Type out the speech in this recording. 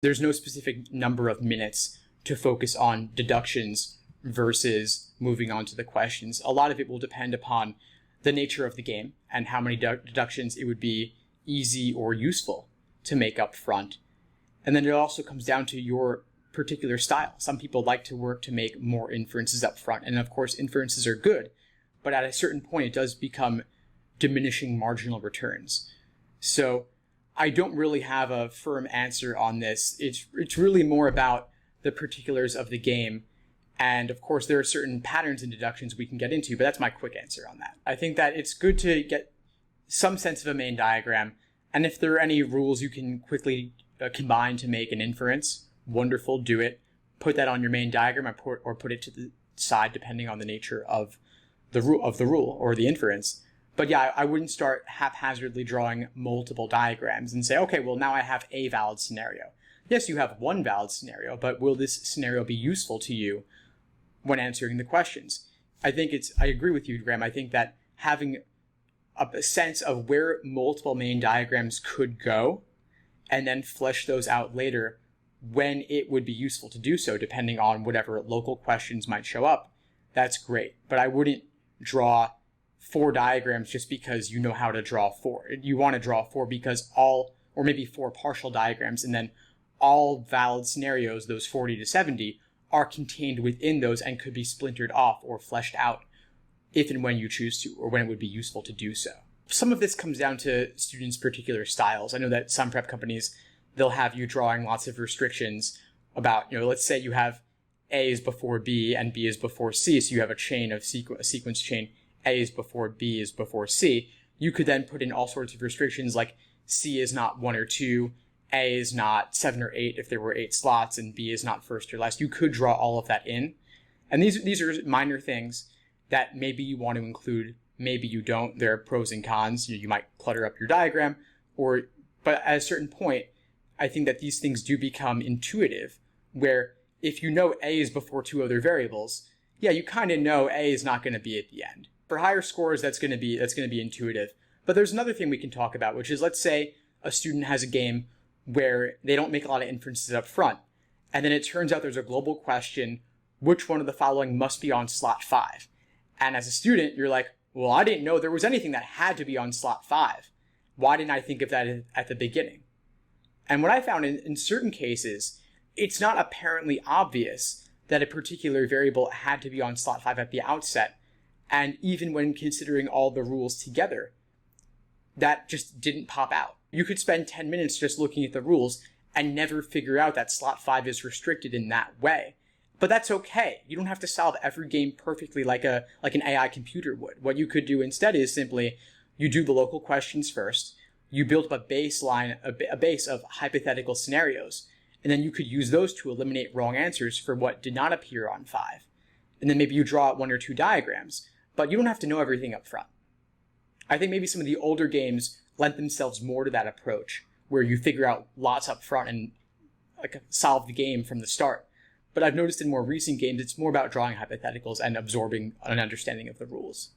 There's no specific number of minutes to focus on deductions versus moving on to the questions. A lot of it will depend upon the nature of the game and how many deductions it would be easy or useful to make up front. And then it also comes down to your particular style. Some people like to work to make more inferences up front. And of course, inferences are good, but at a certain point, it does become diminishing marginal returns. So I don't really have a firm answer on this. It's really more about the particulars of the game. And of course, there are certain patterns and deductions we can get into, but that's my quick answer on that. I think that it's good to get some sense of a main diagram. And if there are any rules you can quickly combine to make an inference, wonderful, do it. Put that on your main diagram or put it to the side depending on the nature of the rule or the inference. But yeah, I wouldn't start haphazardly drawing multiple diagrams and say, okay, well, now I have a valid scenario. Yes, you have one valid scenario, but will this scenario be useful to you when answering the questions? I agree with you, Graham. I think that having a sense of where multiple main diagrams could go and then flesh those out later when it would be useful to do so, depending on whatever local questions might show up, that's great. But I wouldn't draw 4 diagrams just because you know how to draw 4. You want to draw 4 because or maybe 4 partial diagrams, and then all valid scenarios, those 40 to 70, are contained within those and could be splintered off or fleshed out if and when you choose to, or when it would be useful to do so. Some of this comes down to students' particular styles. I know that some prep companies, they'll have you drawing lots of restrictions about, let's say you have A is before B and B is before C, so you have a sequence chain. A is before B is before C. You could then put in all sorts of restrictions like C is not 1 or 2, A is not 7 or 8 if there were 8 slots, and B is not first or last. You could draw all of that in. And these are minor things that maybe you want to include, maybe you don't. There are pros and cons. You might clutter up your diagram, but at a certain point, I think that these things do become intuitive, where if you know A is before 2 other variables, yeah, you kind of know A is not going to be at the end. For higher scores, that's going to be intuitive. But there's another thing we can talk about, which is, let's say a student has a game where they don't make a lot of inferences up front, and then it turns out there's a global question, which one of the following must be on slot 5? And as a student, you're like, well, I didn't know there was anything that had to be on slot 5. Why didn't I think of that at the beginning? And what I found in certain cases, it's not apparently obvious that a particular variable had to be on slot 5 at the outset. And even when considering all the rules together, that just didn't pop out. You could spend 10 minutes just looking at the rules and never figure out that slot 5 is restricted in that way. But that's okay. You don't have to solve every game perfectly like an AI computer would. What you could do instead is simply, you do the local questions first, you build up a baseline, a base of hypothetical scenarios, and then you could use those to eliminate wrong answers for what did not appear on 5. And then maybe you draw out 1 or 2 diagrams, but you don't have to know everything up front. I think maybe some of the older games lent themselves more to that approach, where you figure out lots up front and solve the game from the start. But I've noticed in more recent games, it's more about drawing hypotheticals and absorbing an understanding of the rules.